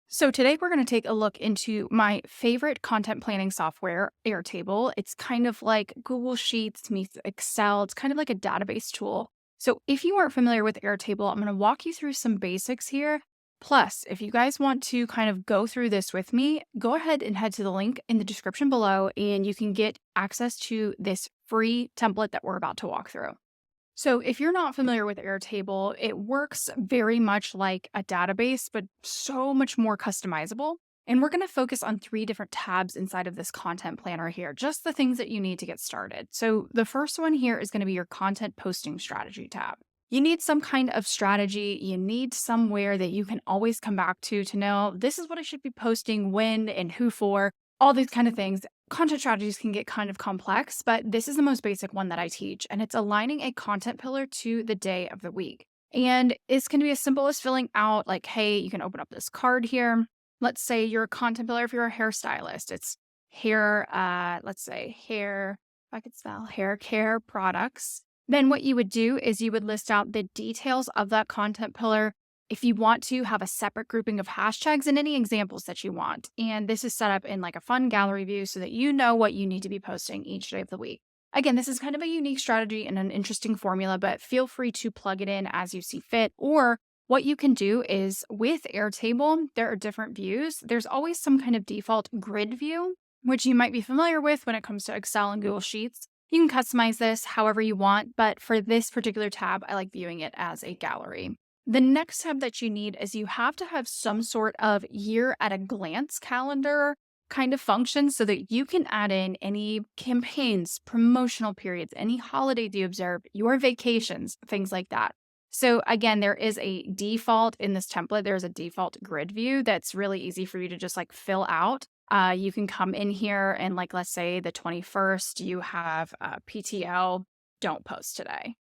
So today we're going to take a look into my favorite content planning software, Airtable. It's kind of like Google Sheets meets Excel. It's kind of like a database tool. So if you aren't familiar with Airtable, I'm going to walk you through some basics here. Plus, if you guys want to kind of go through this with me, go ahead and head to the link in the description below and you can get access to this free template that we're about to walk through. So, if you're not familiar with Airtable, it works very much like a database, but so much more customizable. And we're going to focus on three different tabs inside of this content planner here, just the things that you need to get started. So, the first one here is going to be your content posting strategy tab. You need some kind of strategy. You need somewhere that you can always come back to know this is what I should be posting, when, and who for, all these kind of things. Content strategies can get kind of complex, but this is the most basic one that I teach, and it's aligning a content pillar to the day of the week. And it's going to be as simple as filling out, like, hey, you can open up this card here. Let's say you're a content pillar if you're a hairstylist. It's hair, let's say hair, if I could spell hair care products. Then what you would do is you would list out the details of that content pillar. If you want to have a separate grouping of hashtags and any examples that you want. And this is set up in like a fun gallery view so that you know what you need to be posting each day of the week. Again, this is kind of a unique strategy and an interesting formula, but feel free to plug it in as you see fit. Or what you can do is with Airtable, there are different views. There's always some kind of default grid view, which you might be familiar with when it comes to Excel and Google Sheets. You can customize this however you want, but for this particular tab, I like viewing it as a gallery. The next tab that you need is you have to have some sort of year at a glance calendar kind of function so that you can add in any campaigns, promotional periods, any holidays you observe, your vacations, things like that. So again, there is a default in this template. There's a default grid view that's really easy for you to just like fill out. You can come in here and like, let's say the 21st, you have PTO, don't post today.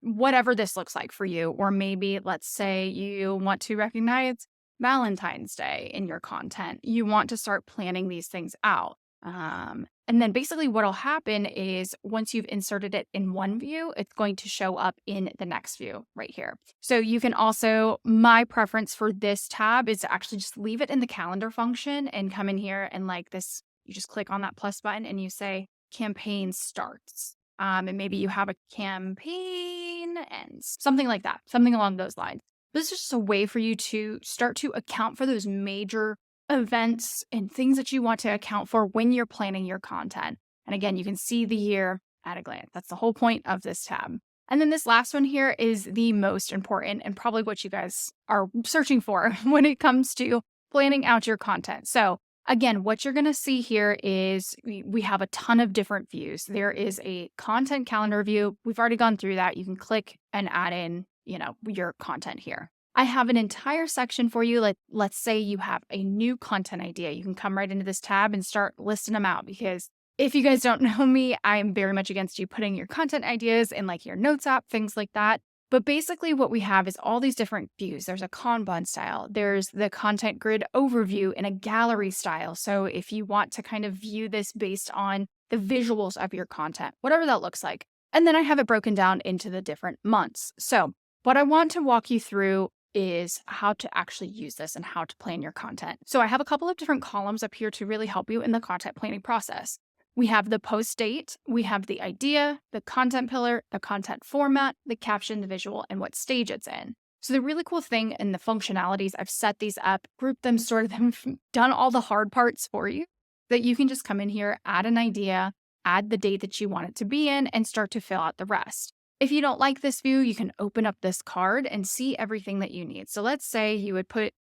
Whatever this looks like for you, or maybe let's say you want to recognize Valentine's Day in your content. You want to start planning these things out. And then basically what'll happen is once you've inserted it in one view, it's going to show up in the next view right here. So you can also, my preference for this tab is to actually just leave it in the calendar function and come in here and like this, you just click on that plus button and you say campaign starts. And maybe you have a campaign and something like that, something along those lines. This is just a way for you to start to account for those major events and things that you want to account for when you're planning your content. And again, you can see the year at a glance. That's the whole point of this tab. And then this last one here is the most important and probably what you guys are searching for when it comes to planning out your content. So again, what you're going to see here is we have a ton of different views. There is a content calendar view. We've already gone through that. You can click and add in, your content here. I have an entire section for you. Let's say you have a new content idea. You can come right into this tab and start listing them out because if you guys don't know me, I'm very much against you putting your content ideas in like your notes app, things like that. But basically what we have is all these different views. There's a Kanban style. There's the content grid overview in a gallery style. So if you want to kind of view this based on the visuals of your content, whatever that looks like. And then I have it broken down into the different months. So what I want to walk you through is how to actually use this and how to plan your content. So I have a couple of different columns up here to really help you in the content planning process. We have the post date, we have the idea, the content pillar, the content format, the caption, the visual, and what stage it's in. So the really cool thing in the functionalities, I've set these up, grouped them, sorted them, done all the hard parts for you, that you can just come in here, add an idea, add the date that you want it to be in, and start to fill out the rest. If you don't like this view, you can open up this card and see everything that you need. So let's say you would put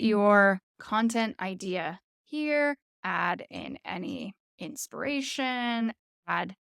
your content idea here, add in any inspiration, add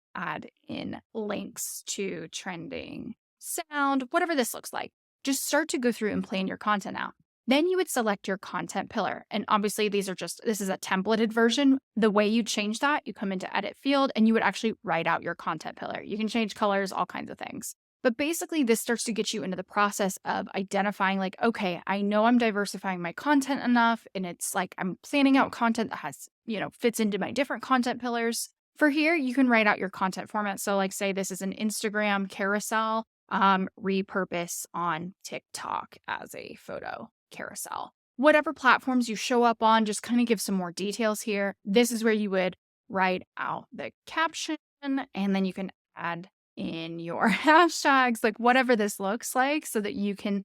in links to trending sound, whatever this looks like. Just start to go through and plan your content out. Then you would select your content pillar. And obviously this is a templated version. The way you change that, you come into edit field and you would actually write out your content pillar. You can change colors, all kinds of things. But basically this starts to get you into the process of identifying like, okay, I know I'm diversifying my content enough and it's like I'm planning out content that has, fits into my different content pillars. For here, you can write out your content format. So like say this is an Instagram carousel, repurpose on TikTok as a photo carousel. whatever platforms you show up on, just kind of give some more details here. This is where you would write out the caption, and then you can add in your hashtags, like whatever this looks like, so that you can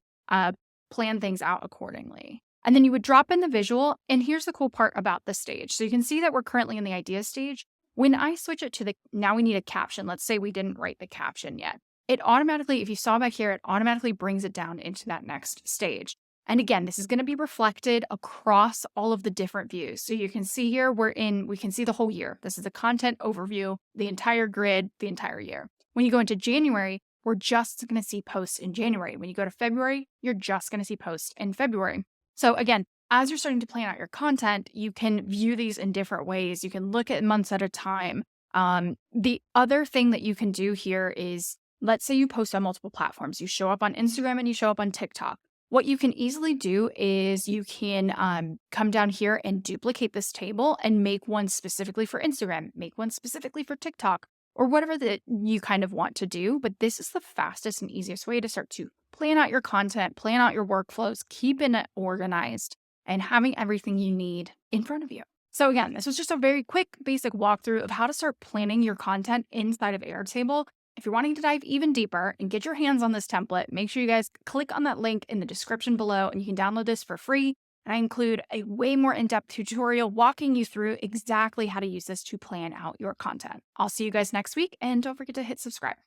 plan things out accordingly. And then you would drop in the visual. And here's the cool part about the stage. So you can see that we're currently in the idea stage. When I switch it to now we need a caption. Let's say we didn't write the caption yet. It automatically, if you saw back here, it automatically brings it down into that next stage. And again, this is going to be reflected across all of the different views. So you can see here, we can see the whole year. This is the content overview, the entire grid, the entire year. When you go into January, we're just going to see posts in January. When you go to February, you're just going to see posts in February. So again, as you're starting to plan out your content, you can view these in different ways. You can look at months at a time. The other thing that you can do here is, let's say you post on multiple platforms. You show up on Instagram and you show up on TikTok. What you can easily do is you can come down here and duplicate this table and make one specifically for Instagram, make one specifically for TikTok, or whatever that you kind of want to do. But this is the fastest and easiest way to start to plan out your content, plan out your workflows, keeping it organized, and having everything you need in front of you. So again, this was just a very quick, basic walkthrough of how to start planning your content inside of Airtable. If you're wanting to dive even deeper and get your hands on this template, make sure you guys click on that link in the description below and you can download this for free. And I include a way more in-depth tutorial walking you through exactly how to use this to plan out your content. I'll see you guys next week, and don't forget to hit subscribe.